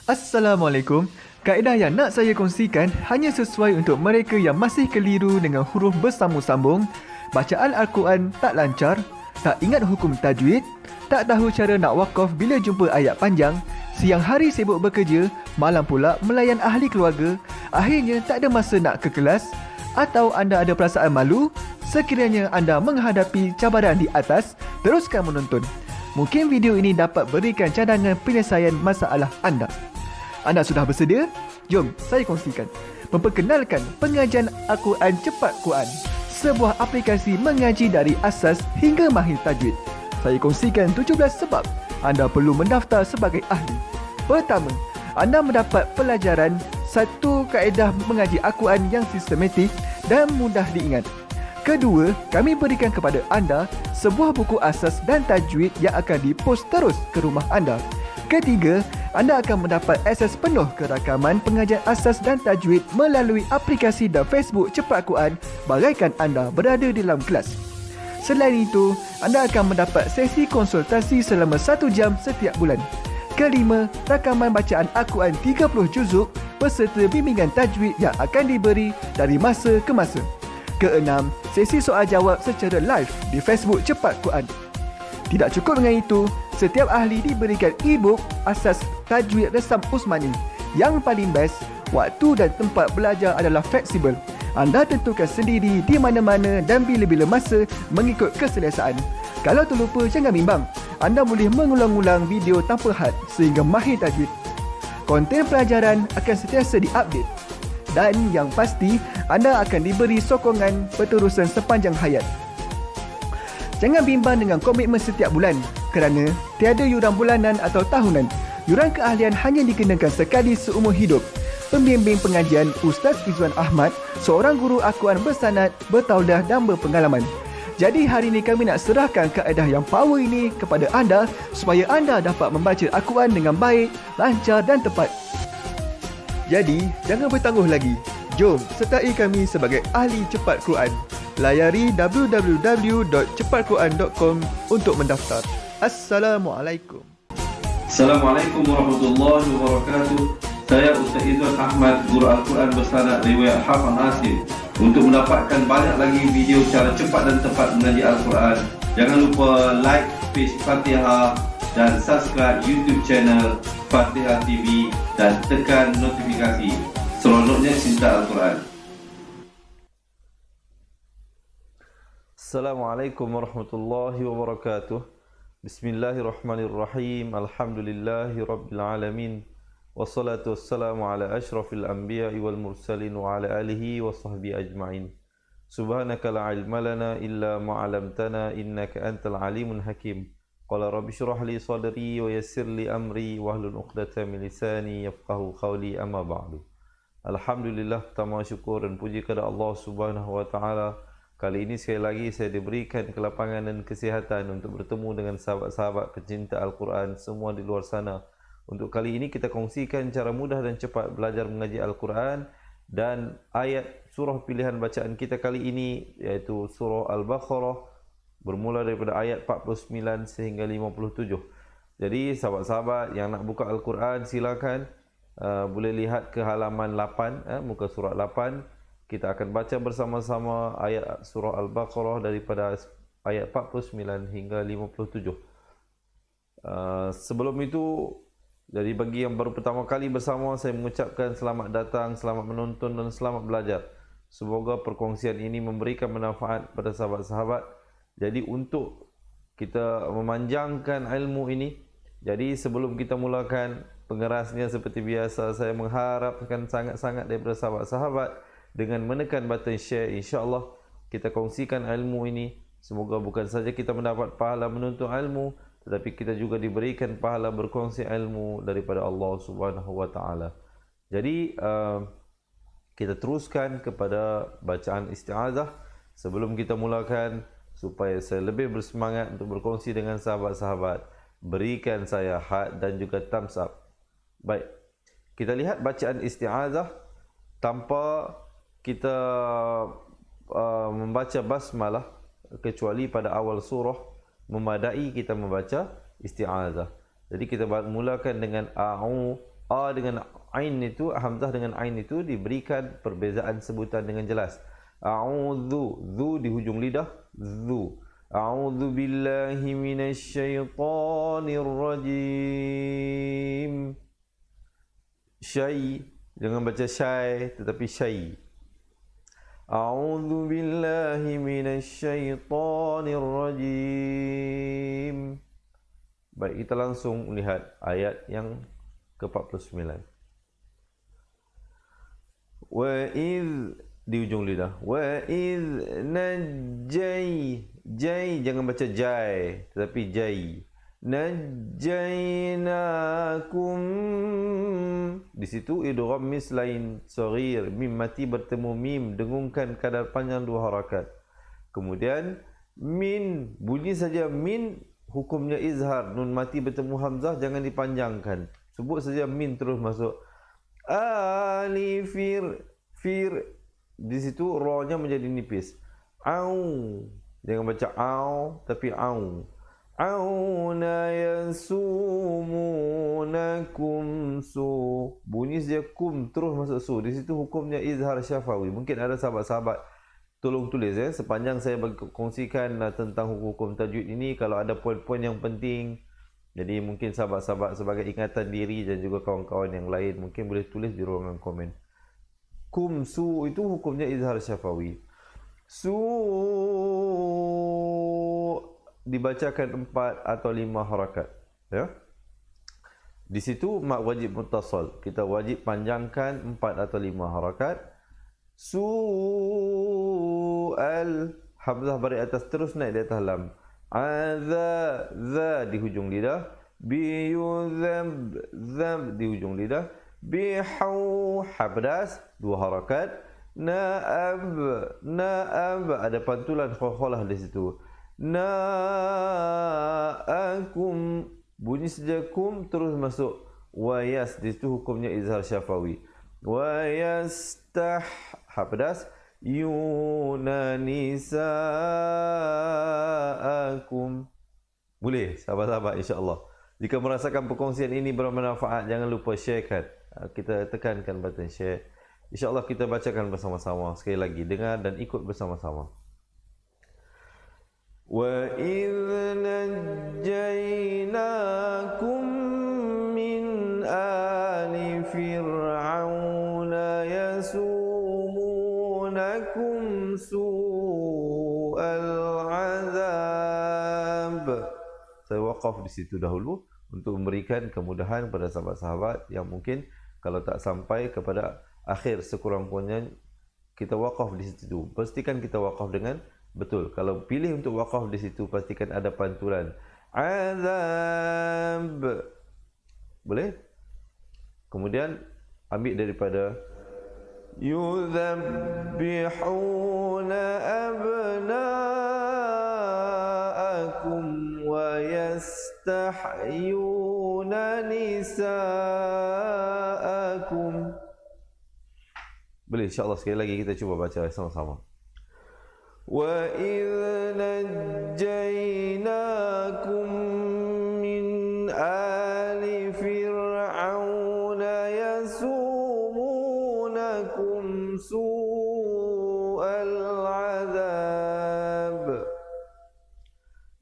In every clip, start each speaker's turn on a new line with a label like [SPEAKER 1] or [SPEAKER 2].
[SPEAKER 1] Assalamualaikum. Kaedah yang nak saya kongsikan hanya sesuai untuk mereka yang masih keliru dengan huruf bersambung-sambung, bacaan Al-Quran tak lancar, tak ingat hukum tajwid, tak tahu cara nak wakaf bila jumpa ayat panjang, siang hari sibuk bekerja, malam pula melayan ahli keluarga, akhirnya tak ada masa nak ke kelas, atau anda ada perasaan malu. Sekiranya anda menghadapi cabaran di atas, teruskan menonton. Mungkin video ini dapat berikan cadangan penyelesaian masalah anda. Anda sudah bersedia? Jom saya kongsikan. Memperkenalkan pengajian Al-Quran Cepat Quran, sebuah aplikasi mengaji dari asas hingga mahir tajwid. Saya kongsikan 17 sebab anda perlu mendaftar sebagai ahli. Pertama, anda mendapat pelajaran satu kaedah mengaji Al-Quran yang sistematik dan mudah diingat. Kedua, kami berikan kepada anda sebuah buku asas dan tajwid yang akan dipost terus ke rumah anda. Ketiga, anda akan mendapat akses penuh ke rakaman pengajian asas dan tajwid melalui aplikasi dan Facebook Cepat Quran bagaikan anda berada di dalam kelas. Selain itu, anda akan mendapat sesi konsultasi selama 1 jam setiap bulan. Kelima, rakaman bacaan Al-Quran 30 juzuk beserta bimbingan tajwid yang akan diberi dari masa ke masa. Keenam, sesi soal jawab secara live di Facebook Cepat Quran. Tidak cukup dengan itu, setiap ahli diberikan e-book asas tajwid resam Usmani. Yang paling best, waktu dan tempat belajar adalah fleksibel. Anda tentukan sendiri di mana-mana dan bila-bila masa mengikut keselesaan. Kalau terlupa, jangan bimbang. Anda boleh mengulang-ulang video tanpa had sehingga mahir tajwid. Konten pelajaran akan sentiasa diupdate. Dan yang pasti, anda akan diberi sokongan berterusan sepanjang hayat. Jangan bimbang dengan komitmen setiap bulan kerana tiada yuran bulanan atau tahunan. Yuran keahlian hanya dikenakan sekali seumur hidup. Pembimbing pengajian Ustaz Izwan Ahmad, seorang guru Al-Quran bersanad, bertaudah dan berpengalaman. Jadi hari ini kami nak serahkan kaedah yang power ini kepada anda supaya anda dapat membaca Al-Quran dengan baik, lancar dan tepat. Jadi, jangan bertangguh lagi. Jom sertai kami sebagai ahli cepat Quran. Layari www.cepatquran.com untuk mendaftar. Assalamualaikum.
[SPEAKER 2] Assalamualaikum warahmatullahi wabarakatuh. Saya Ustaz Izwan Ahmad, guru Al-Quran bersanad riwayat Hafaz Nasir. Untuk mendapatkan banyak lagi video cara cepat dan tepat mengaji Al-Quran, jangan lupa like page Fatihah dan subscribe YouTube channel Fatihah TV dan tekan notifikasi. Seronoknya cinta Al-Quran.
[SPEAKER 3] Assalamualaikum warahmatullahi wabarakatuh. Bismillahirrahmanirrahim. Alhamdulillahi rabbil alamin. Wassalatu wassalamu ala ashrafil anbiya'i wal mursalin wa ala alihi wa sahbihi ajma'in. Subhanaka la ilma lana illa ma 'allamtana innaka antal alimun hakim. Qala rabbi shrah li sadri wa yassir li amri wahlul 'uqdatam min lisani yafqahu qawli, amma ba'du. Alhamdulillah, pertama syukur dan puji kepada Allah Subhanahu wa taala. Kali ini sekali lagi saya diberikan kelapangan dan kesihatan untuk bertemu dengan sahabat-sahabat pecinta Al-Quran semua di luar sana. Untuk kali ini kita kongsikan cara mudah dan cepat belajar mengaji Al-Quran dan ayat surah pilihan bacaan kita kali ini iaitu surah Al-Baqarah bermula daripada ayat 49 sehingga 57. Jadi sahabat-sahabat yang nak buka Al-Quran silakan boleh lihat ke halaman 8, muka surat 8. Kita akan baca bersama-sama ayat surah Al-Baqarah daripada ayat 49 hingga 57. Sebelum itu, jadi bagi yang baru pertama kali bersama, saya mengucapkan selamat datang, selamat menonton dan selamat belajar. Semoga perkongsian ini memberikan manfaat pada sahabat-sahabat. Jadi untuk kita memanjangkan ilmu ini, jadi sebelum kita mulakan, pengerasnya seperti biasa, saya mengharapkan sangat-sangat daripada sahabat-sahabat dengan menekan button share. InsyaAllah kita kongsikan ilmu ini. Semoga bukan saja kita mendapat pahala menuntut ilmu, tetapi kita juga diberikan pahala berkongsi ilmu daripada Allah Subhanahu wa taala. Jadi kita teruskan kepada bacaan isti'azah. Sebelum kita mulakan, supaya saya lebih bersemangat untuk berkongsi dengan sahabat-sahabat, berikan saya heart dan juga thumbs up. Baik, kita lihat bacaan isti'azah tanpa kita membaca basmalah, kecuali pada awal surah memadai kita membaca isti'azah. Jadi kita mulakan dengan A dengan ain itu, hamzah dengan ain itu diberikan perbezaan sebutan dengan jelas. A'udzu, zu di hujung lidah, zu. A'udzu billahi minasyaitonir rajim. Syai, jangan baca syai tetapi syai. A'udzu billahi minasyaitonir rajim. Baik, kita langsung lihat ayat yang ke-49. Wa iz di ujung lidah. Wa iz najjay. Jay jangan baca jai tetapi jai. Najjaynakum. Di situ idgham mislain saghir, mim mati bertemu mim, dengungkan kadar panjang 2 harakat. Kemudian min, bunyi saja min, hukumnya izhar, nun mati bertemu hamzah jangan dipanjangkan. Sebut saja min terus masuk. Alifir, fir, di situ ra-nya menjadi nipis. Au, jangan baca au tapi au. Auna yasumunakum su, bunyi saja kum terus masuk su. Di situ hukumnya izhar syafawi. Mungkin ada sahabat-sahabat tolong tulis sepanjang saya kongsikan tentang hukum tajwid ini, kalau ada poin-poin yang penting. Jadi mungkin sahabat-sahabat sebagai ingatan diri dan juga kawan-kawan yang lain mungkin boleh tulis di ruangan komen. Kum su itu hukumnya izhar syafawi. Su dibacakan 4 atau 5 harakat, ya. Di situ mak wajib muttasal, kita wajib panjangkan 4 atau 5 harakat. Su'al, hamzah baris atas terus naik di atas lam. Adza, za di hujung lidah. Biyuzab, zab di hujung lidah. Bihau, habdas 2 harakat. Na'ab, na'ab ada pantulan khalah di situ. Na'akum, bunyi saja kum terus masuk. Wayas, di situ hukumnya izhar syafawi. Wayastah, habdas. Yunanisa'akum. Boleh sahabat-sahabat, insya-Allah. Jika merasakan perkongsian ini bermanfaat, jangan lupa sharekan. Kita tekankan button share. InsyaAllah kita bacakan bersama-sama. Sekali lagi, dengar dan ikut bersama-sama. Wa idh najjaynakum min ali fir'auna yasumunakum su'al azab. Saya waqaf di situ dahulu untuk memberikan kemudahan kepada sahabat-sahabat yang mungkin kalau tak sampai kepada akhir sekurang-kurangnya kita waqaf di situ. Pastikan kita waqaf dengan betul. Kalau pilih untuk waqaf di situ, pastikan ada pantulan. Azab. Boleh? Kemudian ambil daripada yuzabbihuna abna'akum wa yastahyuna nisa'akum. Boleh, insya-Allah sekali lagi kita cuba baca sama-sama. Wa idh najjaynakum min ali fir'auna yasumunakum su'al azab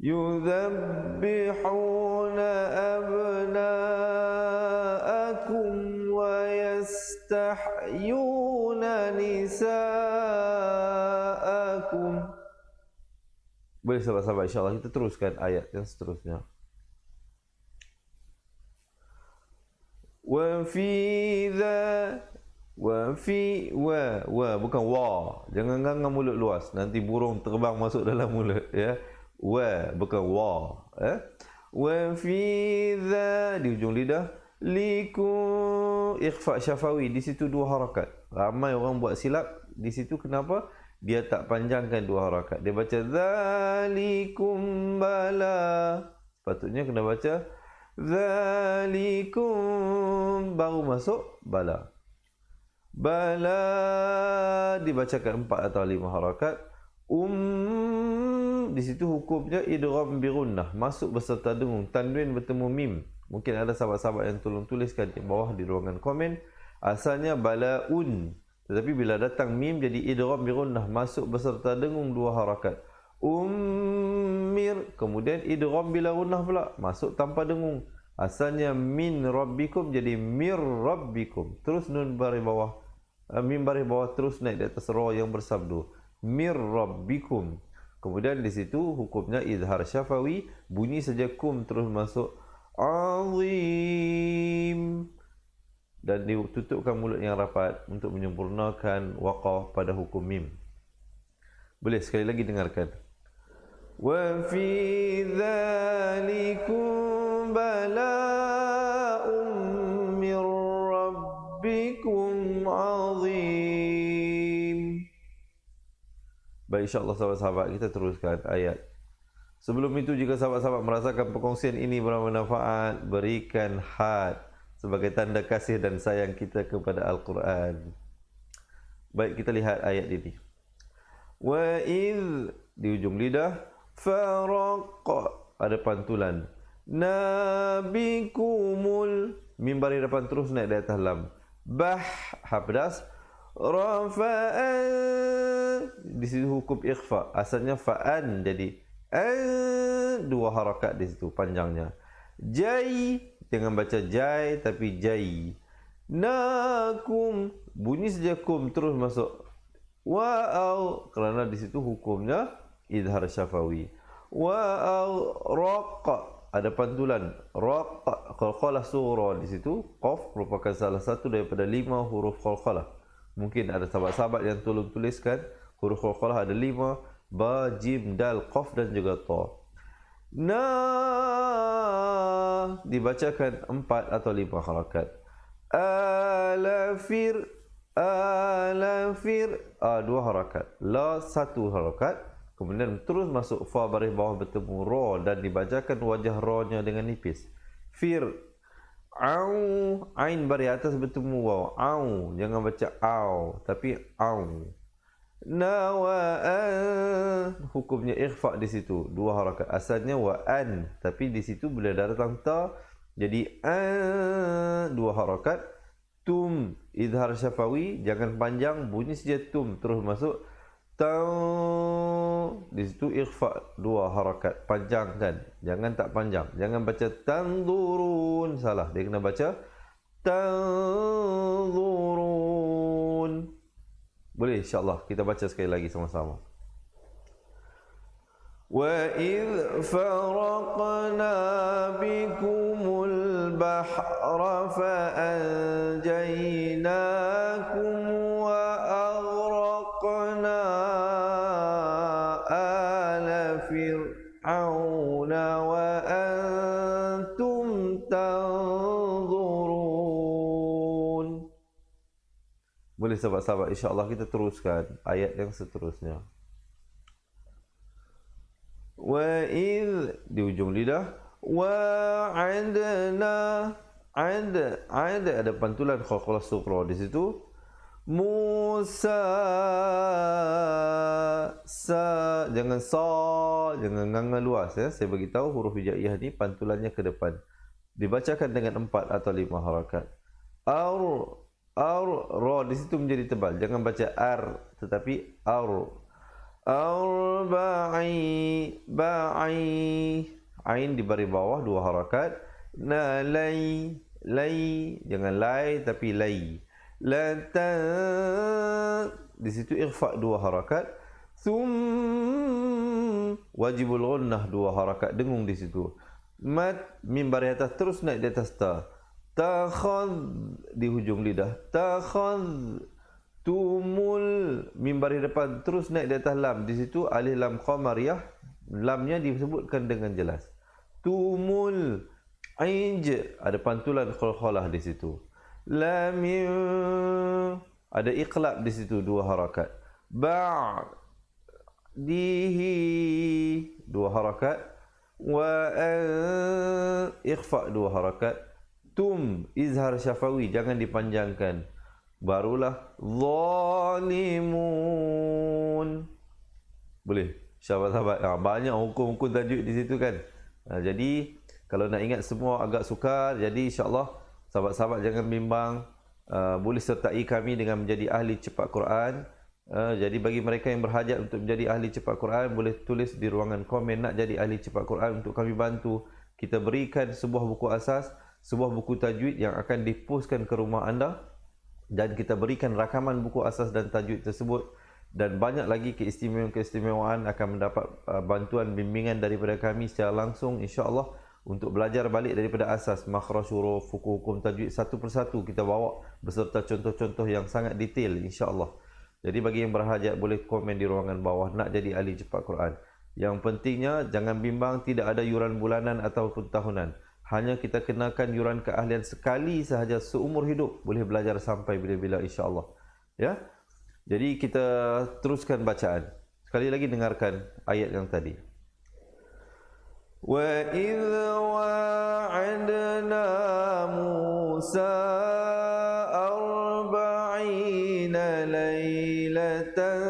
[SPEAKER 3] yudhabbihuna abna'akum wa yastahyuna nisa'akum. Boleh sahabat-sahabat, insyaAllah kita teruskan ayat yang seterusnya. Wa fi dha, wa fi, wa bukan wa. Jangan ganggang mulut luas, nanti burung terbang masuk dalam mulut, ya. Wa bukan wa, wa fi dha di ujung lidah. Liku ikhfa syafawi, di situ 2 harakat. Ramai orang buat silap di situ. Kenapa? Dia tak panjangkan 2 harakat. Dia baca zalikum bala. Sepatutnya kena baca zalikum baru masuk bala. Bala dibacakan 4 atau 5 harakat. Di situ hukumnya idgham bi gunnah, masuk beserta dengung. Tanwin bertemu mim. Mungkin ada sahabat-sahabat yang tolong tuliskan di bawah di ruangan komen. Asalnya balaun, tetapi bila datang mim jadi idgham bi gunnah, masuk beserta dengung 2 harakat. Ummir, kemudian idgham bila gunnah pula, masuk tanpa dengung. Asalnya min rabbikum jadi mir rabbikum. Terus nun baris bawah, mim baris bawah terus naik di atas ra yang bersabdu. Mir rabbikum. Kemudian di situ hukumnya izhar syafawi, bunyi saja kum terus masuk azim. Dan ditutupkan mulut yang rapat untuk menyempurnakan waqaf pada hukum mim. Boleh sekali lagi dengarkan. Wa fi dzalikum bala'un mir rabbikum azim. Baik, insyaAllah sahabat-sahabat, kita teruskan ayat. Sebelum itu, jika sahabat-sahabat merasakan perkongsian ini bermanfaat, berikan had sebagai tanda kasih dan sayang kita kepada Al-Quran. Baik, kita lihat ayat ini. Wa idh, di ujung lidah, faraq, ada pantulan. Nabikumul, mim baris depan terus naik di atas lam. Bah, ha pedas. Rafa'an, di situ hukum ikhfa. Asalnya fa'an, jadi 2 harakat di situ panjangnya. Jai, jangan baca jai tapi jai. Nakum, bunyi saja kum terus masuk wa'au, kerana di situ hukumnya izhar syafawi. Wa'au raqa, ada pantulan raqa, qalqalah surah di situ. Qaf merupakan salah satu daripada 5 huruf qalqalah. Mungkin ada sahabat-sahabat yang tolong tuliskan huruf qalqalah ada 5, ba, jim, dal, qaf dan juga ta. Dibacakan 4 atau 5 harakat. Alafir, 2 harakat. La 1 harakat. Kemudian terus masuk fa baris bawah bertemu ra dan dibacakan wajah ra-nya dengan nipis. Fir, au, ain baris atas bertemu waw. Au, jangan baca au tapi au. Nawa'an, hukumnya ikhfa di situ 2 harakat. Asalnya wa'an, tapi di situ bila datang ta jadi 2 harakat. Tum, izhar syafawi, jangan panjang, bunyi saja tum terus masuk. Tau, di situ ikhfa 2 harakat, panjangkan, jangan tak panjang. Jangan baca tanzurun, salah, dia kena baca tanzurun. Boleh, insyaAllah. Kita baca sekali lagi sama-sama. Wa idh faraqna bikumul bahra fa'anjaynakum wa aghraqna ala fir'auna wa antum tanzurun. Boleh sahabat-sahabat, insyaAllah kita teruskan ayat yang seterusnya. Wa idh, di ujung lidah. Wa'adna, ada pantulan qalqalah sughra di situ. Musa, jangan jangan nganga luas ya. Saya bagi tahu huruf hijaiyah ni pantulannya ke depan. Dibacakan dengan 4 atau 5 harakat. Ra di situ menjadi tebal. Jangan baca ar tetapi ba'i, ain di baris bawah 2 harakat. Lay, jangan lay tapi lay. Di situ ikhfa 2 harakat. Wajibul ghunnah 2 harakat, dengung di situ. Mat, mim baris atas terus naik di atas ta. Takhadh, di hujung lidah. Takhadh tumul, mim baris depan terus naik di atas lam. Di situ alif lam qamariyah, lamnya disebutkan dengan jelas. Tumul ainj, ada pantulan qalqalah di situ. Lam, ada iqlab di situ 2 harakat. Ba'dihi 2 harakat. Wa ikhfa 2 harakat. Tum, izhar syafawi, jangan dipanjangkan. Barulah zalimun. Boleh sahabat-sahabat, banyak hukum-hukum tajwid di situ kan. Jadi Kalau nak ingat semua agak sukar, jadi insya-Allah sahabat-sahabat jangan bimbang, boleh sertai kami dengan menjadi ahli cepat Quran. Jadi bagi mereka yang berhajat untuk menjadi ahli cepat Quran, boleh tulis di ruangan komen nak jadi ahli cepat Quran untuk kami bantu. Kita berikan sebuah buku asas, sebuah buku tajwid yang akan dipostkan ke rumah anda, dan kita berikan rakaman buku asas dan tajwid tersebut, dan banyak lagi keistimewaan akan mendapat bantuan bimbingan daripada kami secara langsung insya-Allah untuk belajar balik daripada asas, makhraj huruf, hukum tajwid satu persatu kita bawa beserta contoh-contoh yang sangat detail insya-Allah. Jadi bagi yang berhajat boleh komen di ruangan bawah nak jadi ahli cepat Quran. Yang pentingnya jangan bimbang, tidak ada yuran bulanan ataupun tahunan. Hanya kita kenakan yuran keahlian sekali sahaja seumur hidup, boleh belajar sampai bila-bila insya-Allah. Ya. Jadi kita teruskan bacaan. Sekali lagi dengarkan ayat yang tadi. Wa idza wa'adna Musa 40 laylatan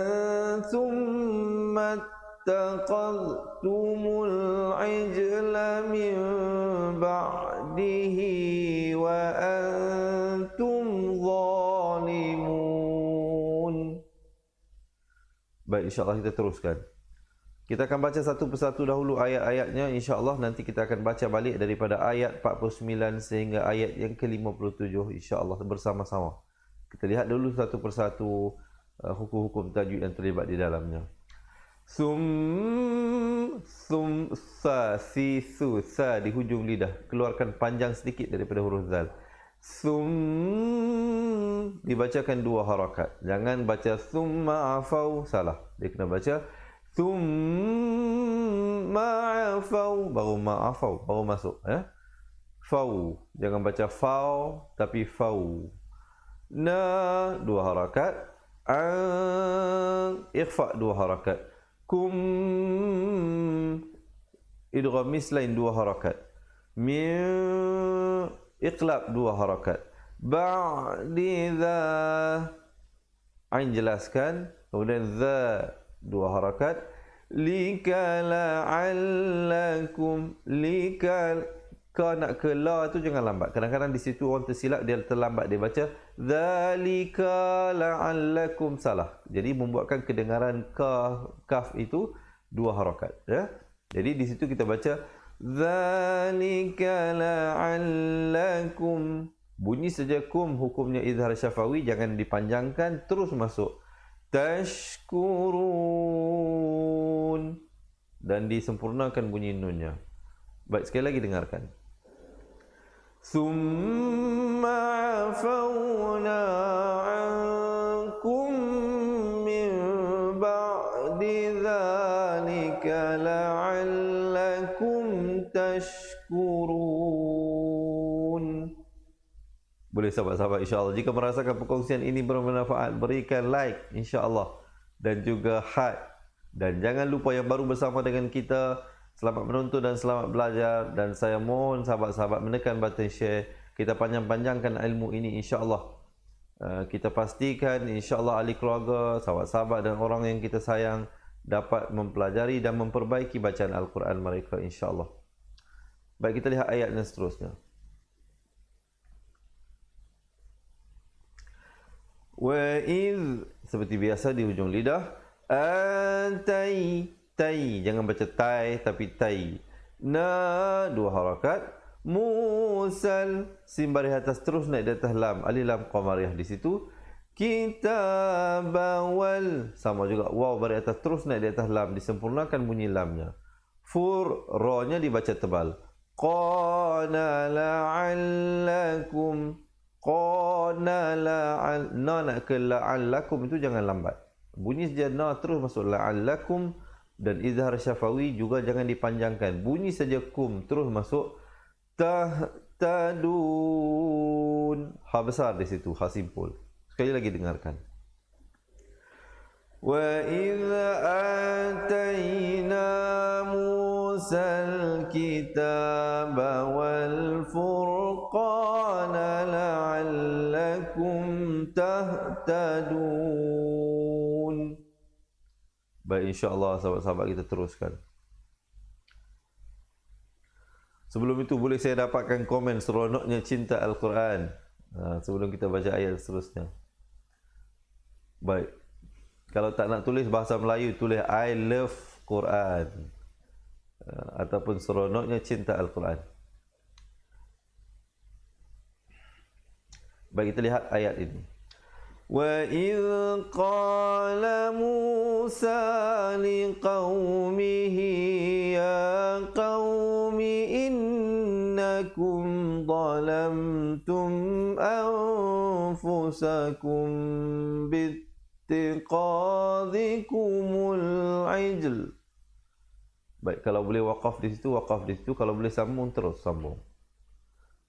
[SPEAKER 3] thumma ittaqadtumul 'ijla min ba'dihi wa antum zalimun. Baik, insya-Allah kita teruskan. Kita akan baca satu persatu dahulu ayat-ayatnya insya-Allah, nanti kita akan baca balik daripada ayat 49 sehingga ayat yang ke-57 insya-Allah bersama-sama. Kita lihat dulu satu persatu hukum-hukum tajwid yang terlibat di dalamnya. Sa di hujung lidah, keluarkan panjang sedikit daripada huruf zal. Dibacakan dua harakat. Jangan baca summa afau, salah. Dia kena baca summa afau baru ma'afau, baru masuk fau. Jangan baca fau tapi fau. Na dua harakat. Ikhfa dua harakat. Kum idgham mislain dua harakat. Min iqlab dua harakat. Ba'di dha, ain jelaskan, kemudian dha dua harakat. Lika la'allakum, lika, ka nak ke la tu jangan lambat. Kadang-kadang di situ orang tersilap, dia terlambat, dia baca dzalika la'allakum, salah. Jadi membuatkan kedengaran kaf itu dua harakat ya. Jadi di situ kita baca dzalika la'allakum. Bunyi saja kum, hukumnya izhar syafawi, jangan dipanjangkan, terus masuk. Tashkurun, dan disempurnakan bunyi nunnya. Baik, sekali lagi dengarkan. Summa afawna ankum min ba'di dhalika la'allakum tashkurun. Boleh sahabat-sahabat insya-Allah, jika merasakan perkongsian ini bermanfaat, berikan like insya-Allah dan juga heart. Dan jangan lupa yang baru bersama dengan kita, selamat menonton dan selamat belajar. Dan saya mohon sahabat-sahabat menekan button share. Kita panjang-panjangkan ilmu ini insya-Allah. Kita pastikan insya-Allah ahli keluarga, sahabat-sahabat dan orang yang kita sayang dapat mempelajari dan memperbaiki bacaan Al-Quran mereka insya-Allah. Baik, kita lihat ayat yang seterusnya. Wa idh, seperti biasa di hujung lidah, antai, tai, jangan baca tai tapi tai. Na dua harakat. Musal, sim baris atas terus naik di atas lam, alif lam qamariyah di situ. Kitabawal, sama juga waw baris atas terus naik di atas lam, disempurnakan bunyi lamnya. Fur, ra-nya dibaca tebal. Qana la'allakum, qana la'al, na nak ke la'allakum itu jangan lambat. Bunyi saja na terus masuk la'allakum, dan izhar syafawi juga jangan dipanjangkan. Bunyi saja kum terus masuk tahtadun. Ha besar di situ, ha simpul. Sekali lagi dengarkan. Wa idza atayna Musal kitaba wal furqana la'allakum tahtadun. Baik, insya-Allah sahabat-sahabat kita teruskan. Sebelum itu boleh saya dapatkan komen seronoknya cinta Al-Quran. Sebelum kita baca ayat seterusnya. Baik. Kalau tak nak tulis bahasa Melayu, tulis I love Quran. Ataupun seronoknya cinta Al-Quran. Baik, kita lihat ayat ini. وَإِذْ قَالَ مُوسَى لِقَوْمِهِ يَا قَوْمِ إِنَّكُمْ ظَلَمْتُمْ أَنفُسَكُمْ بِاتِّخَاذِكُمُ الْعِجْلَ. Baik, kalau boleh waqaf di situ, waqaf di situ. Kalau boleh sambung, terus sambung.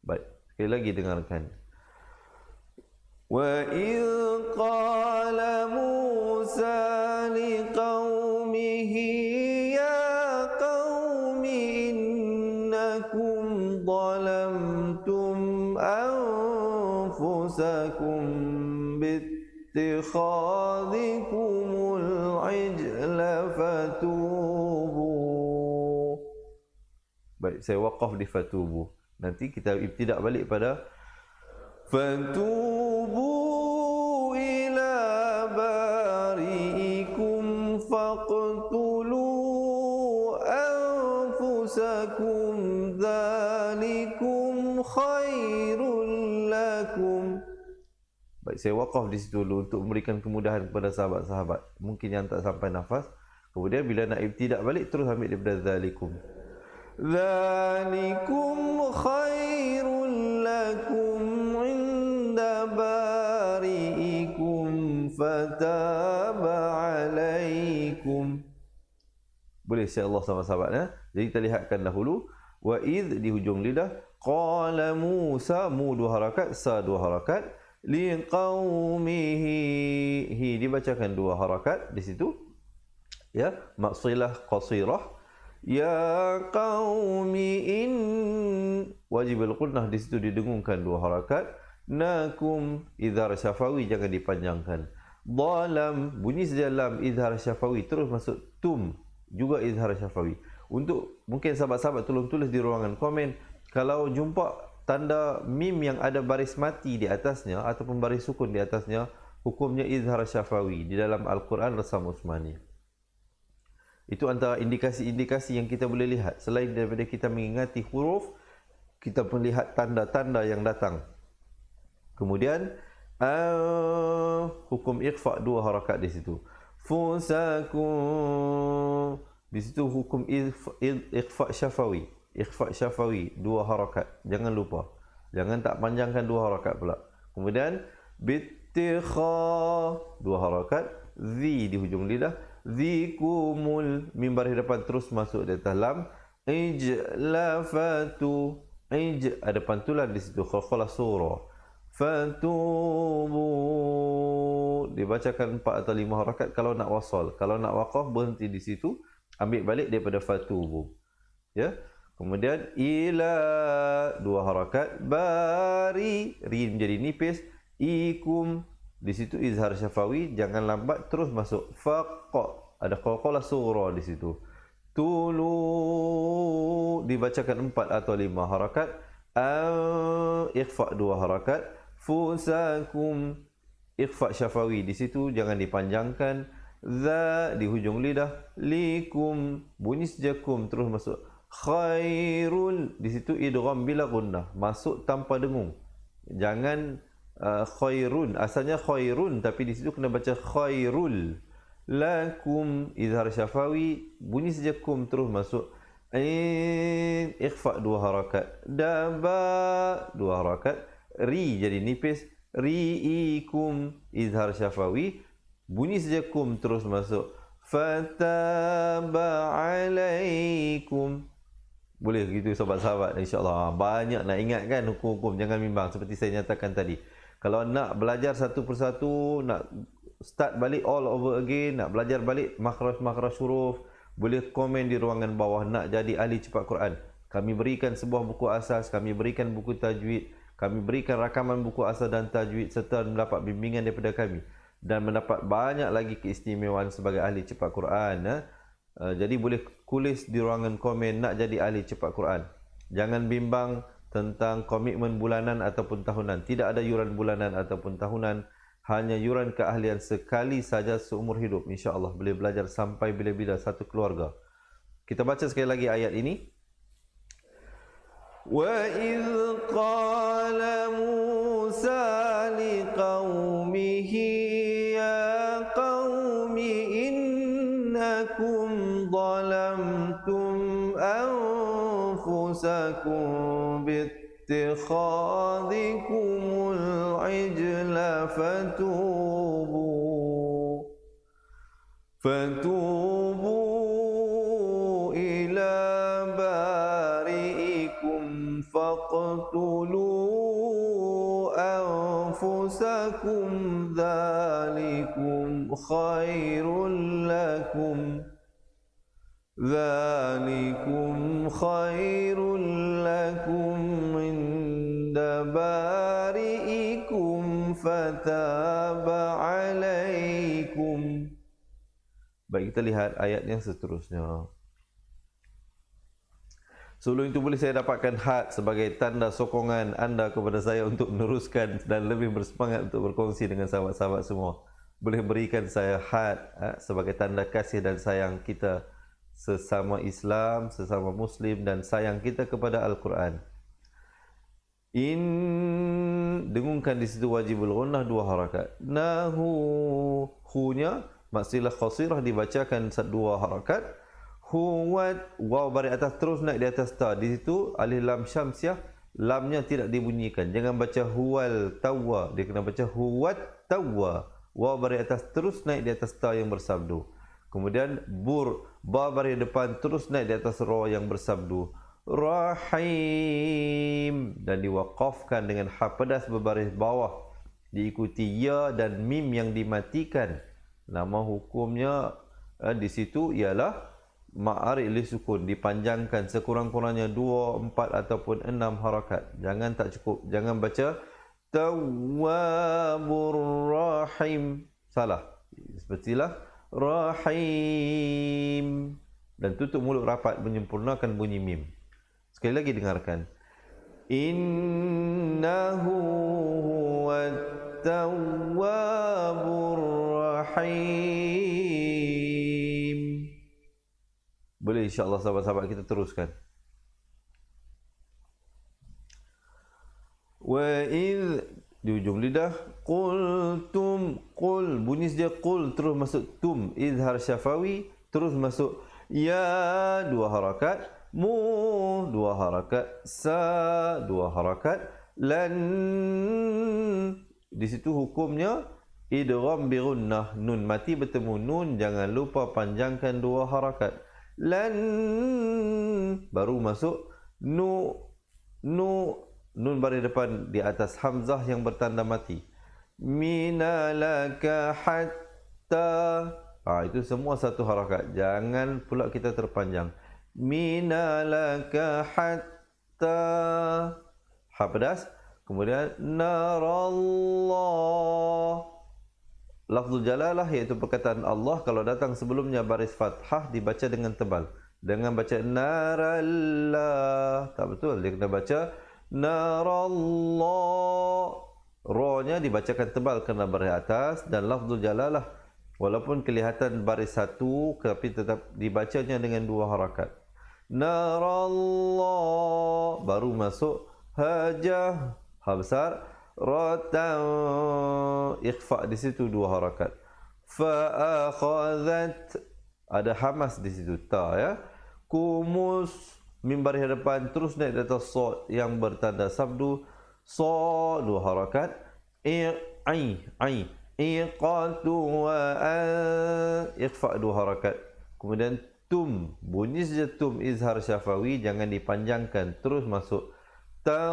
[SPEAKER 3] Baik, sekali lagi dengarkan. وَإِذْ قَالَ مُوسَى لِقَوْمِهِ يَا قَوْمِ إِنَّكُمْ ظَلَمْتُمْ أَنفُسَكُمْ بِاتِّخَاذِكُمُ الْعِجْلَ فَتُوبُوا. Baik, saya waqaf di fatubu. Nanti kita ibtidak balik pada فَتُوبُوا إِلَى بَارِئِكُمْ فَاقْتُلُوا أَنفُسَكُمْ ذَلِكُمْ خَيْرٌ لَكُمْ. Baik, saya waqaf di situ dulu untuk memberikan kemudahan kepada sahabat-sahabat. Mungkin yang tak sampai nafas. Kemudian bila nak ibtidak balik, terus ambil daripada zalikum. ذَلِكُمْ خَيْرٌ لَكُمْ عِنْدَ بَارِئِكُمْ فَتَابَ عَلَيْكُمْ. Boleh insya-Allah sahabat-sahabat ya. Jadi kita lihatkan dahulu wa id di hujung lidah, qala Musa, mu dua harakat, sa dua harakat, li qaumihi, hi dibacakan dua harakat di situ. Ya, maksilah qasirah. Ya qaumi in, wajib al-qunnah di situ didengungkan dua harakat. Nakum idhar syafawi jangan dipanjangkan. Dalam bunyi saja lam idhar syafawi terus masuk tum juga idhar syafawi. Untuk mungkin sahabat-sahabat tolong tulis di ruangan komen kalau jumpa tanda mim yang ada baris mati di atasnya ataupun baris sukun di atasnya, hukumnya idhar syafawi di dalam Al-Quran Rasam Utsmani. Itu antara indikasi-indikasi yang kita boleh lihat. Selain daripada kita mengingati huruf, kita pun lihat tanda-tanda yang datang. Kemudian hukum ikhfa dua harakat di situ. Fusakum, di situ hukum ikhfa syafawi. Ikhfa syafawi dua harakat. Jangan lupa. Jangan tak panjangkan dua harakat pula. Kemudian bittikha dua harakat. Zi di hujung lidah. Zikumul, mim baris depan terus masuk di atas lam. Ijlafatu, ada pantulan di situ, khalqalah surah. Fatubu, dibacakan 4 atau 5 harakat kalau nak wasal. Kalau nak waqaf berhenti di situ, ambil balik daripada fatubu. Ya. Kemudian ila dua harakat, bari, ri menjadi nipis, ikum di situ izhar syafawi, jangan lambat terus masuk. Faqa, ada qalqalah surah di situ. Tulu dibacakan 4 atau 5 harakat. Ikhfa 2 harakat. Fusakum, ikhfa syafawi di situ jangan dipanjangkan. Za di hujung lidah. Likum, bunyi sejakum terus masuk. Khairul, di situ idgham bila gunnah, masuk tanpa dengung. Jangan khairun, asalnya khairun tapi di situ kena baca khairul. Lakum, izhar syafawi, bunyi saja kum terus masuk. Ikhfa 2 harakat. Daba 2 harakat. Ri jadi nipis. Riikum, izhar syafawi, bunyi saja kum terus masuk. Fataba alaikum. Boleh gitu sahabat-sahabat, insya-Allah. Banyak nak ingat kan hukum-hukum, jangan bimbang seperti saya nyatakan tadi. Kalau nak belajar satu persatu, nak start balik all over again, nak belajar balik makhraj-makhraj huruf, boleh komen di ruangan bawah. Nak jadi ahli cepat Quran, kami berikan sebuah buku asas, kami berikan buku tajwid, kami berikan rakaman buku asas dan tajwid serta mendapat bimbingan daripada kami dan mendapat banyak lagi keistimewaan sebagai ahli cepat Quran. Jadi boleh tulis di ruangan komen nak jadi ahli cepat Quran. Jangan bimbang tentang komitmen bulanan ataupun tahunan. Tidak ada yuran bulanan ataupun tahunan, hanya yuran keahlian sekali saja seumur hidup. InsyaAllah boleh belajar sampai bila-bila satu keluarga. Kita baca sekali lagi ayat ini. وَإِذْ قَالَ مُوسَى لِقَوْمِهِ يَا قَوْمِ إِنَّكُمْ ظَلَمْتُمْ أَنفُسَكُمْ بِاتِّخَاذِكُمُ الْعِجْلَ فَتُوبُوا إِلَى بَارِئِكُمْ فَاقْتُلُوا أَنفُسَكُمْ ذَلِكُمْ خَيْرٌ لَكُمْ عِندَ بَارِئِكُمْ فَتَابَ عَلَيْكُمْ. Baik, kita lihat ayat yang seterusnya. Sebelum itu boleh saya dapatkan hat sebagai tanda sokongan anda kepada saya untuk meneruskan dan lebih bersemangat untuk berkongsi dengan sahabat-sahabat semua. Boleh berikan saya hat sebagai tanda kasih dan sayang kita sesama Islam, sesama Muslim, dan sayang kita kepada Al-Quran. Dengungkan di situ wajibul ghunnah 2 harakat. Hu-nya maksilah khasirah dibacakan 2 harakat. Huwat, waw baris atas terus naik di atas ta. Di situ alif lam syamsiah, lamnya tidak dibunyikan. Jangan baca huwal tawwa, dia kena baca huwat tawwa. Waw baris atas terus naik di atas ta yang bersabdu. Kemudian ba baris depan terus naik di atas ra yang bersabdu. Rahim, dan diwaqafkan dengan ha pedas berbaris bawah, diikuti ya dan mim yang dimatikan. Nama hukumnya di situ ialah ma'arik li sukun, dipanjangkan sekurang-kurangnya 2, 4 ataupun 6 harakat. Jangan tak cukup. Jangan baca Tawwabur Rahim. Salah. Sepertilah Rahim. Dan tutup mulut rapat menyempurnakan bunyi mim. Sekali lagi dengarkan. Innahu huwat tawwabur rahim. Boleh insya-Allah sahabat-sahabat kita teruskan. Wa id di ujung lidah qultum, qul bunyi saja qul terus masuk tum, izhar syafawi terus masuk ya 2 harakat, mu 2 harakat, sa 2 harakat, lan di situ hukumnya idgham bi gunnah, nun mati bertemu nun, jangan lupa panjangkan 2 harakat. Lan baru masuk nun baris depan di atas hamzah yang bertanda mati. Minalaka hatta, itu semua 1 harakat. Jangan pula kita terpanjang. Minalaka hatta, ha pedas. Kemudian narallah, lafzul jalalah iaitu perkataan Allah kalau datang sebelumnya baris fathah dibaca dengan tebal. Dengan baca narallah, tak betul. Dia kena baca narallah. Ra-nya dibacakan tebal kerana baris atas, dan lafzul jalalah walaupun kelihatan baris 1 tapi tetap dibacanya dengan 2 harakat. Narallah baru masuk hajah, ha besar, ratan, ikhfa di situ 2 harakat. Fa akhadhat, ada hamas di situ ta ya. Kumus, mim baris depan terus naik di atas sad yang bertanda sabdu, sa 2 harakat. Ai iqatu wa ikhfa 2 harakat. Kemudian tum, bunyi saja tum, izhar syafawi, jangan dipanjangkan, terus masuk ta,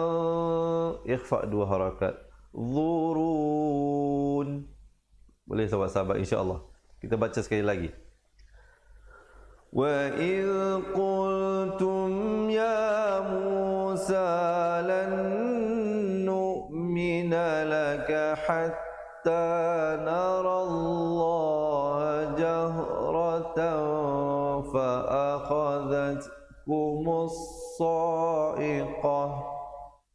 [SPEAKER 3] ikhfa 2 harakat. Dhurun. Boleh sahabat-sahabat insya-Allah. Kita baca sekali lagi. Wa idh qultum ya Musa lan nu'mina laka hatta narallaha jahratan fa akhadhatkumus sa'iqah.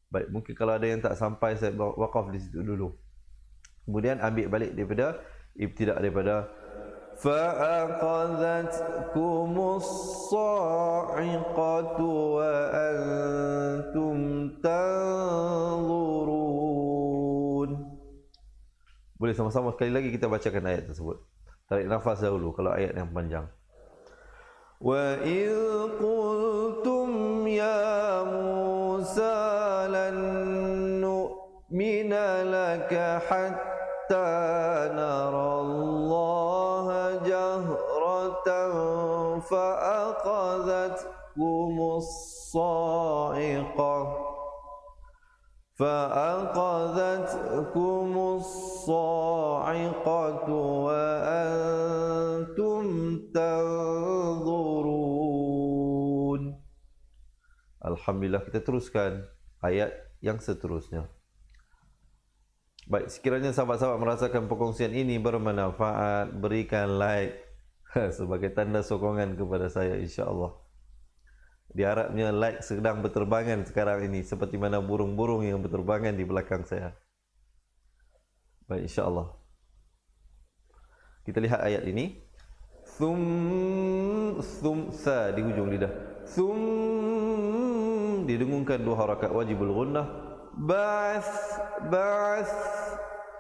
[SPEAKER 3] Baik, mungkin kalau ada yang tak sampai saya waqaf di situ dulu. Kemudian ambil balik daripada ibtidak daripada fa'aqadhatkumus sa'iqatu wa antum tanzurun. Boleh sama-sama sekali lagi kita bacakan ayat tersebut. Tarik nafas dahulu kalau ayat yang panjang. Wa idh qultum ya Musa lan nu'mina laka hatta nara Allah jahratan fa'aqadhatkumus sa'iqah فأخذتكم الصاعقة وأنتم تنظرون. Alhamdulillah, kita teruskan ayat yang seterusnya. Baik, sekiranya sahabat-sahabat merasakan perkongsian ini bermanfaat, berikan like sebagai tanda sokongan kepada saya, insya-Allah. Diharapnya like sedang berterbangan sekarang ini seperti mana burung-burung yang berterbangan di belakang saya. Baik, insya-Allah. Kita lihat ayat ini. Sa di hujung lidah. Didengungkan 2 harakat wajibul gunnah. Ba'ath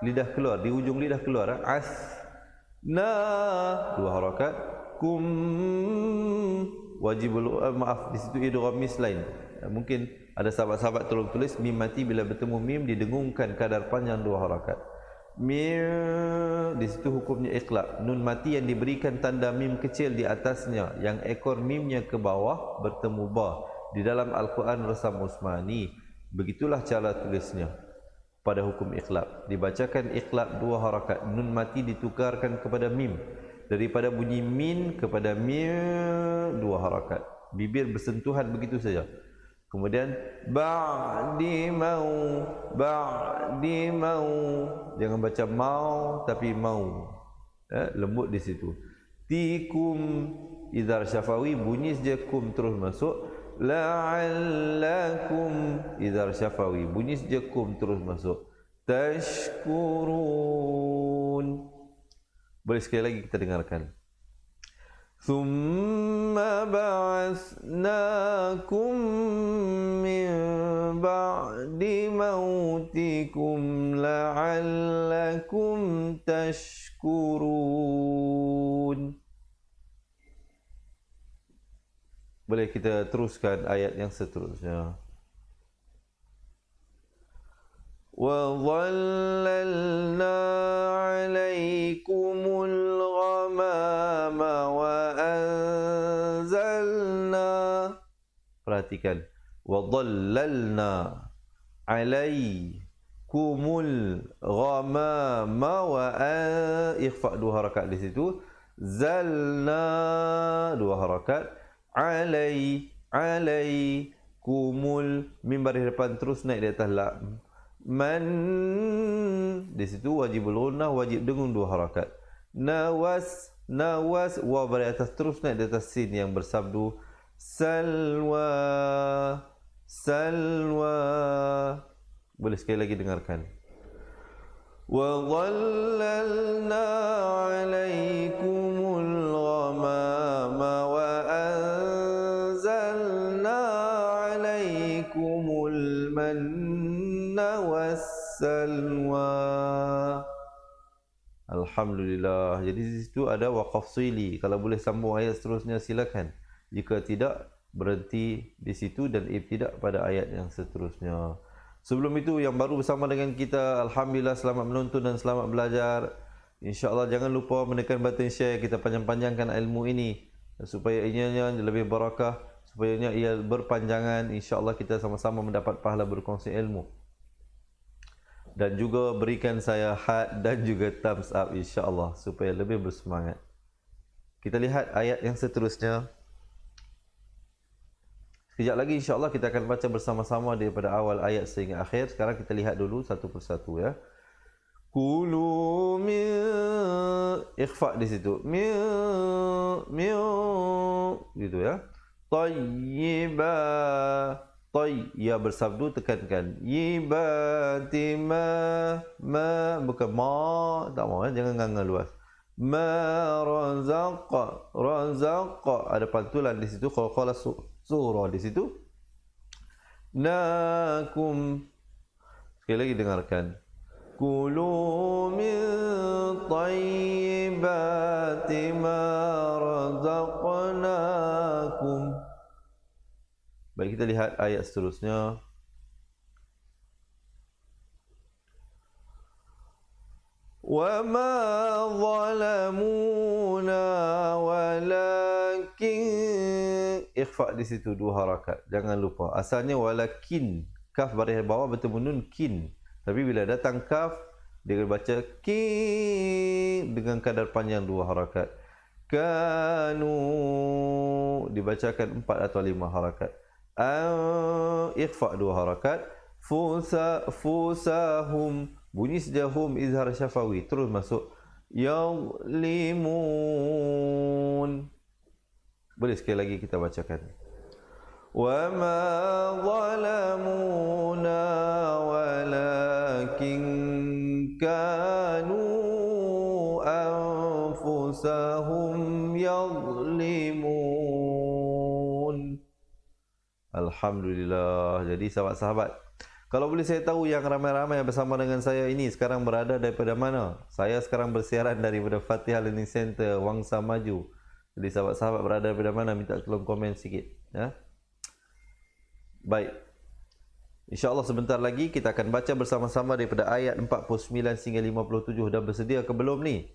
[SPEAKER 3] lidah keluar, di ujung lidah keluar. Na 2 harakat. Kum wajibul di situ idgham mislain. Mungkin ada sahabat-sahabat tolong tulis mim mati bila bertemu mim didengungkan kadar panjang 2 harakat. Mim di situ hukumnya iqlab. Nun mati yang diberikan tanda mim kecil di atasnya, yang ekor mimnya ke bawah bertemu ba. Di dalam Al-Quran Rasam Usmani, begitulah cara tulisnya. Pada hukum iqlab dibacakan iqlab 2 harakat. Nun mati ditukarkan kepada mim. Daripada bunyi min kepada mim 2 harakat. Bibir bersentuhan begitu saja. Kemudian ba'di mau. Jangan baca mau tapi mau. Lembut di situ. Tikum idhar syafawi, bunyi saja kum terus masuk. La'allakum idhar syafawi, bunyi saja kum terus masuk. Tashkurun. Boleh sekali lagi kita dengarkan. Thumma ba'athnakum min ba'di mautikum la'allakum tashkurun. Boleh kita teruskan ayat yang seterusnya. وَظَلَّلْنَا عَلَيْكُمُ الْغَمَامَ وَأَنزَلْنَا. Perhatikan. وَظَلَّلْنَا عَلَيْكُمُ الْغَمَامَ إخفاء 2 harakat di situ. Zalna 2 harakat. Alaikumul mim baris depan terus naik di atas lam. Man di situ wajibul gunnah, wajib dengung 2 harakat. Nawas wa baris atas terus naik di atas sin yang bersabdu. Salwa. Boleh sekali lagi dengarkan. Wa dhallalna 'alaikumul ghamama wa anzalna 'alaikumul manna wassalwa. Alhamdulillah. Jadi di situ ada waqaf sili. Kalau boleh sambung ayat seterusnya silakan. Jika tidak, berhenti di situ dan ibtidak pada ayat yang seterusnya. Sebelum itu, yang baru bersama dengan kita, alhamdulillah, selamat menonton dan selamat belajar. InsyaAllah jangan lupa menekan button share. Kita panjang-panjangkan ilmu ini supaya ianya lebih barakah, supaya ia berpanjangan. InsyaAllah kita sama-sama mendapat pahala berkongsi ilmu. Dan juga berikan saya heart dan juga thumbs up, insyaAllah, supaya lebih bersemangat. Kita lihat ayat yang seterusnya. Sekejap lagi insya-Allah kita akan baca bersama-sama daripada awal ayat sehingga akhir. Sekarang kita lihat dulu satu persatu ya. Kulu min ikhfa di situ. Min gitu ya. tayyiba, ya bersabdu tekankan, yibati ma bukan ma, tak mau jangan nganga luas. Ma razaqa ada pantulan di situ. Kalau surah di situ nakum, sekali lagi dengarkan, kulu min tayyibati ma razaqnakum. Baik, kita lihat ayat seterusnya. Wa ma zalamuna walakin, ikhfa di situ 2 harakat. Jangan lupa. Asalnya walakin, kaf baris bawah bertemu nun kin. Tapi bila datang kaf, dia baca kin dengan kadar panjang 2 harakat. Kanu dibacakan 4 atau 5 harakat. Ikhfa 2 harakat. Fusahum, bunyi saja hum izhar syafawi, terus masuk. Yalimun, boleh sekali lagi kita bacakan. Wa ma zalamuna walakin kanu anfusahum yadhlimun. Alhamdulillah. Jadi sahabat-sahabat, kalau boleh saya tahu yang ramai-ramai yang bersama dengan saya ini sekarang berada daripada mana? Saya sekarang bersiaran daripada Fatihah Learning Center, Wangsa Maju. Jadi sahabat-sahabat berada daripada mana? Minta tolong komen sikit. Ya? Baik. InsyaAllah sebentar lagi kita akan baca bersama-sama daripada ayat 49 hingga 57. Dah bersedia ke belum ni?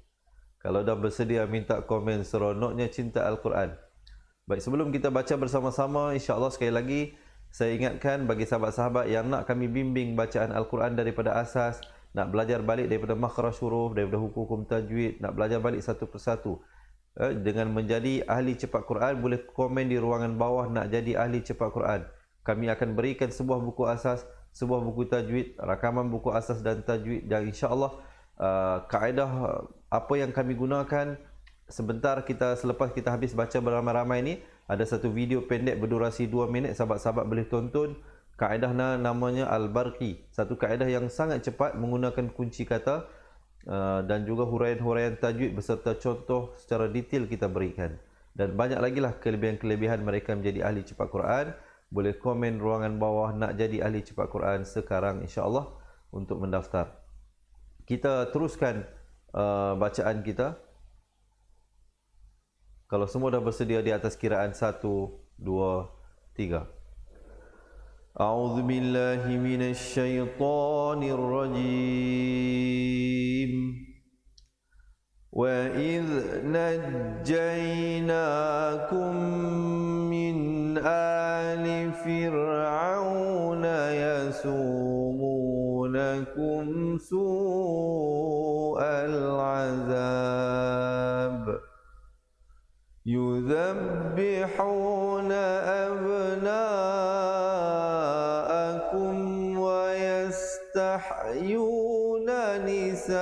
[SPEAKER 3] Kalau dah bersedia, minta komen seronoknya cinta Al-Quran. Baik, sebelum kita baca bersama-sama, insya-Allah sekali lagi saya ingatkan bagi sahabat-sahabat yang nak kami bimbing bacaan Al-Quran daripada asas, nak belajar balik daripada makhraj huruf, daripada hukum-hukum tajwid, nak belajar balik satu persatu dengan menjadi ahli cepat Quran, boleh komen di ruangan bawah nak jadi ahli cepat Quran. Kami akan berikan sebuah buku asas, sebuah buku tajwid, rakaman buku asas dan tajwid, dan insya-Allah kaedah apa yang kami gunakan. Sebentar kita, selepas kita habis baca beramai-ramai ni, ada satu video pendek berdurasi 2 minit, sahabat-sahabat boleh tonton. Kaedah namanya Al-Barqi, satu kaedah yang sangat cepat menggunakan kunci kata dan juga huraian-huraian tajwid beserta contoh secara detail kita berikan. Dan banyak lagi lah kelebihan-kelebihan mereka menjadi ahli cepat Quran. Boleh komen ruangan bawah nak jadi ahli cepat Quran sekarang insya-Allah untuk mendaftar. Kita teruskan bacaan kita. Kalau semua dah bersedia di atas kiraan 1, 2, 3. A'udzu billahi minasy syaithanir rajim. Wa idz najjaynakum min ali fir'auna yasumunakum su'al 'adzab yuzabbihuna abna'akum wa yastahyuna nisa'akum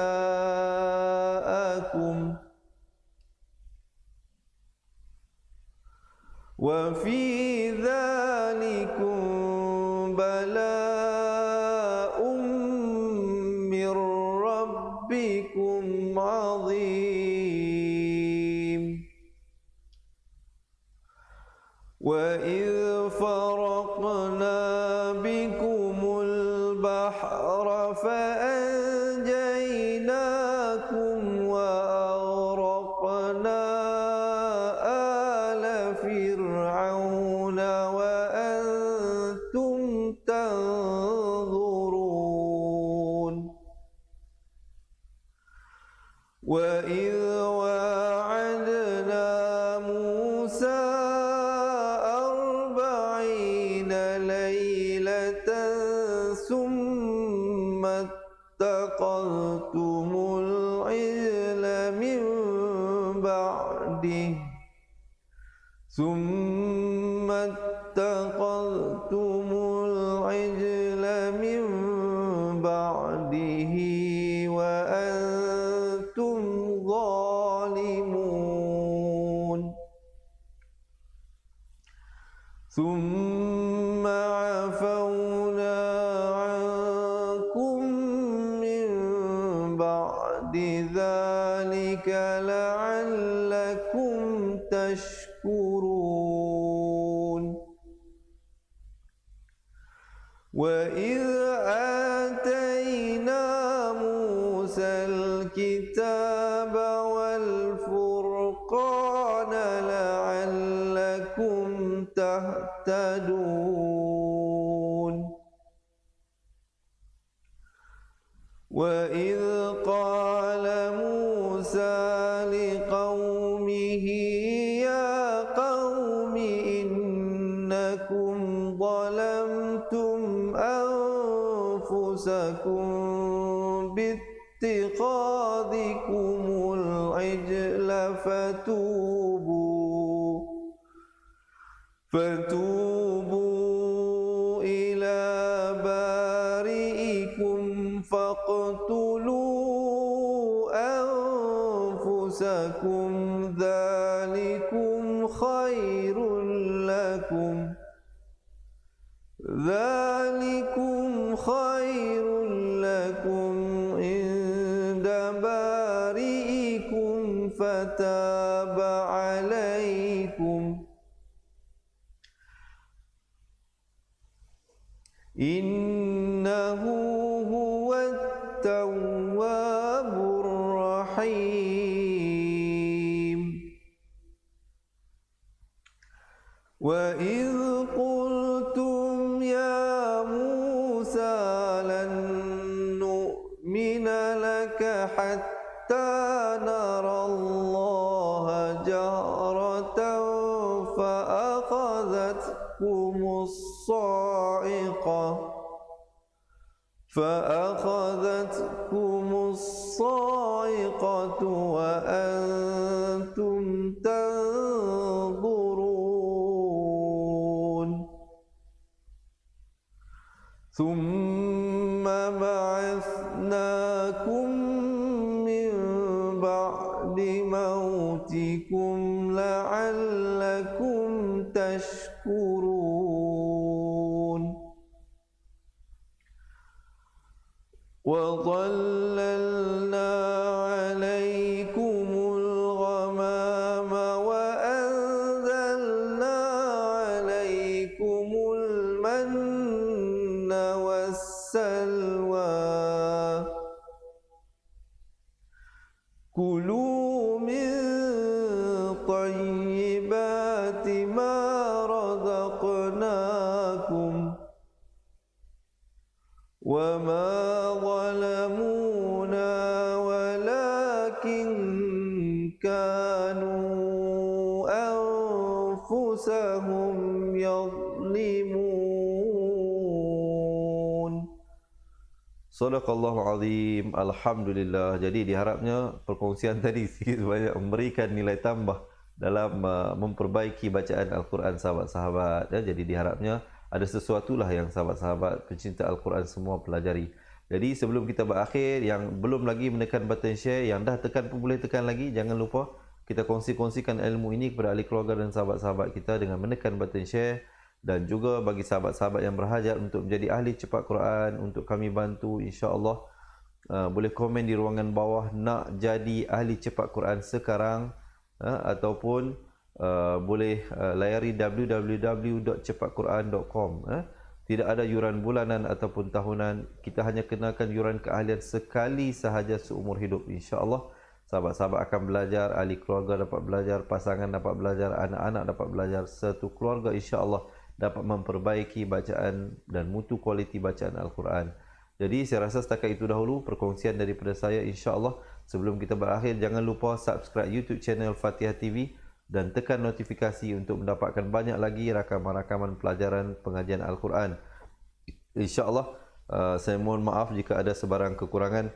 [SPEAKER 3] wa fi dhalikum bala'um mir rabbikum 'azim. وَإِذْ فَرَقْنَا بِكُمُ الْبَحْرَ فَأَنْجَيْنَاكُمْ وَأَغْرَقْنَا آلَ فِرْعَوْنَ وَأَنْتُمْ تَنْظُرُونَ وَإِذْ وَاعَدْنَا مُوسَى ثم اتخذتم العجل من بعده وأنتم ظالمون. ثم عفونا عنكم من بعد ذلك لعلكم تشكرون وإذ آتينا موسى الكتاب والفرقان لعلكم تهتدون وإذ قال موسى لقومه يا قوم إنكم ظلمتم أنفسكم باتخاذكم العجل فتوبوا إلى بارئكم فاقتلوا أنفسكم ذلكم خير لكم عند بارئكم فتاب عليكم إنه هو التواب الرحيم وإذ قلتم يا موسى لن نؤمن لك حتى نرى الله جهرة فأخذتكم الصاعقة وأنتم تنظرون ثم بعثناكم من بعد موتكم لعلكم تشكرون وظللنا عليكم الغمام وأنزلنا عليكم المن والسلوى كلوا من طيبات ما رزقناكم وما ظلمونا ولكن كانوا أنفسهم يظلمون. Sadaqallahul azim. Alhamdulillah. Jadi diharapnya perkongsian tadi sebanyak memberikan nilai tambah dalam memperbaiki bacaan Al-Quran sahabat-sahabat ya. Jadi diharapnya ada sesuatulah yang sahabat-sahabat pencinta Al-Quran semua pelajari. Jadi sebelum kita berakhir, yang belum lagi menekan button share, yang dah tekan pun boleh tekan lagi. Jangan lupa kita kongsi-kongsikan ilmu ini kepada ahli keluarga dan sahabat-sahabat kita dengan menekan button share. Dan juga bagi sahabat-sahabat yang berhajat untuk menjadi ahli cepat Quran, untuk kami bantu insya-Allah, boleh komen di ruangan bawah nak jadi ahli cepat Quran sekarang, ataupun boleh layari www.cepatquran.com. Tidak ada yuran bulanan ataupun tahunan. Kita hanya kenakan yuran keahlian sekali sahaja seumur hidup. InsyaAllah sahabat-sahabat akan belajar, ahli keluarga dapat belajar, pasangan dapat belajar, anak-anak dapat belajar, satu keluarga insyaAllah dapat memperbaiki bacaan dan mutu kualiti bacaan Al-Quran. Jadi saya rasa setakat itu dahulu perkongsian daripada saya insyaAllah. Sebelum kita berakhir, jangan lupa subscribe YouTube channel Fatihah TV dan tekan notifikasi untuk mendapatkan banyak lagi rakaman-rakaman pelajaran pengajian Al-Quran. InsyaAllah saya mohon maaf jika ada sebarang kekurangan.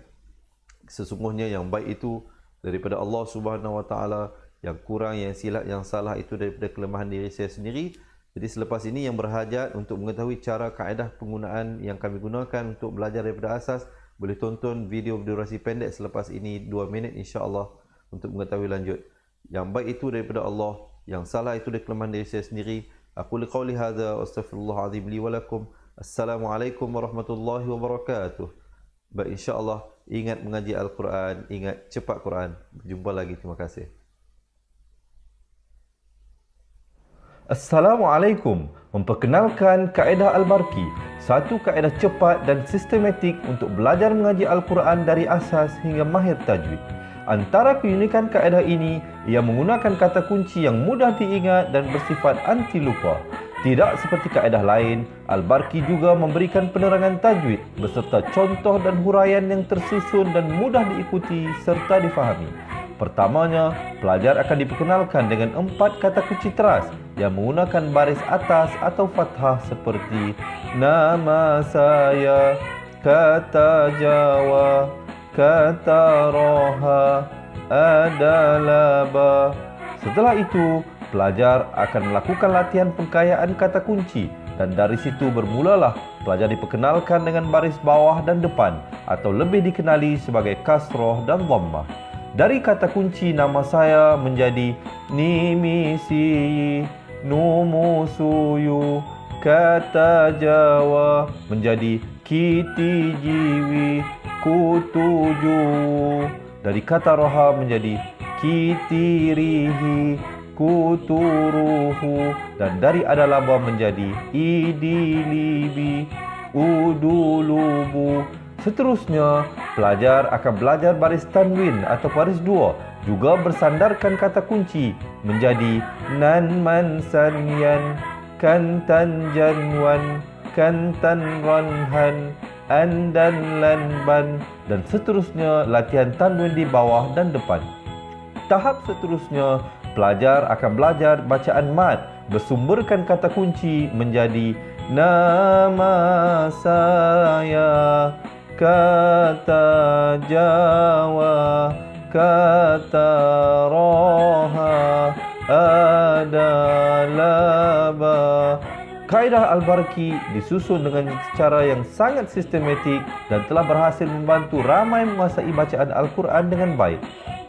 [SPEAKER 3] Sesungguhnya yang baik itu daripada Allah Subhanahu Wa Taala, yang kurang, yang silap, yang salah itu daripada kelemahan diri saya sendiri. Jadi selepas ini yang berhajat untuk mengetahui cara kaedah penggunaan yang kami gunakan untuk belajar daripada asas, boleh tonton video durasi pendek selepas ini 2 minit insya-Allah untuk mengetahui lanjut. Yang baik itu daripada Allah, yang salah itu dari kelemahan diri saya sendiri. Aku liqauli hadza wa astaghfirullah azim li wa lakum. Assalamualaikum warahmatullahi wabarakatuh. Baik, insya-Allah ingat mengaji Al-Quran, ingat cepat Quran. Jumpa lagi, terima kasih. Assalamualaikum. Memperkenalkan kaedah Al-Barki, satu kaedah cepat dan sistematik untuk belajar mengaji Al-Quran dari asas hingga mahir tajwid. Antara keunikan kaedah ini, ia menggunakan kata kunci yang mudah diingat dan bersifat anti lupa. Tidak seperti kaedah lain, Al-Barki juga memberikan penerangan tajwid beserta contoh dan huraian yang tersusun dan mudah diikuti serta difahami. Pertamanya, pelajar akan diperkenalkan dengan 4 kata kunci teras yang menggunakan baris atas atau fathah seperti nama saya, kata Jawa, kata roha, adalah ba. Setelah itu, pelajar akan melakukan latihan pengkayaan kata kunci dan dari situ bermulalah pelajar diperkenalkan dengan baris bawah dan depan atau lebih dikenali sebagai kasroh dan dhammah. Dari kata kunci nama saya menjadi nimisi, numusuyu, kata Jawa menjadi kiti jiwi, kutuju. Dari kata roha menjadi kitirihi, kuturuhu, dan dari adalaba menjadi idilibi, udulubu. Seterusnya, pelajar akan belajar baris tanwin atau baris dua, juga bersandarkan kata kunci menjadi nan man sanyan, kantan janwan, kantan ranhan, andan lanban, dan seterusnya latihan tanwin di bawah dan depan. Tahap seterusnya, pelajar akan belajar bacaan mad, bersumberkan kata kunci menjadi nama saya, kata Jawa, kata roha, adalah ba. Kaedah Al-Barki disusun dengan cara yang sangat sistematik dan telah berhasil membantu ramai menguasai bacaan Al-Quran dengan baik.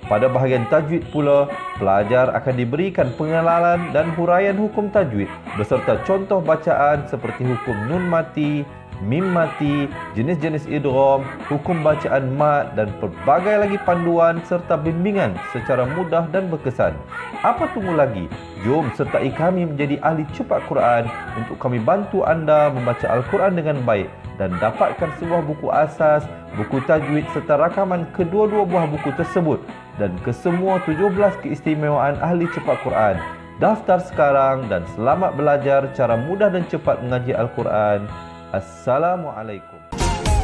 [SPEAKER 3] Pada bahagian tajwid pula, pelajar akan diberikan pengenalan dan huraian hukum tajwid beserta contoh bacaan seperti hukum nun mati, mim mati, jenis-jenis idgham, hukum bacaan mad dan pelbagai lagi panduan serta bimbingan secara mudah dan berkesan. Apa tunggu lagi? Jom sertai kami menjadi ahli cepat Quran untuk kami bantu anda membaca Al-Quran dengan baik dan dapatkan sebuah buku asas, buku tajwid serta rakaman kedua-dua buah buku tersebut dan kesemua 17 keistimewaan ahli cepat Quran. Daftar sekarang dan selamat belajar cara mudah dan cepat mengaji Al-Quran. Assalamualaikum.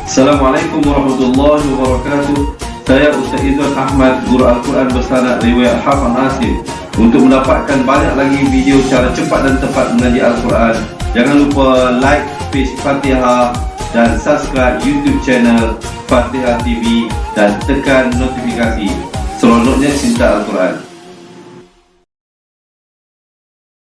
[SPEAKER 2] Assalamualaikum warahmatullahi wabarakatuh. Saya Ustaz Izzuan Ahmad, guru Al-Quran bersanad riwayat Hafaz Nasir. Untuk mendapatkan banyak lagi video cara cepat dan tepat mengaji Al-Quran, jangan lupa like page Fatihah dan subscribe YouTube channel Fatihah TV dan tekan notifikasi. Seronoknya cinta Al-Quran.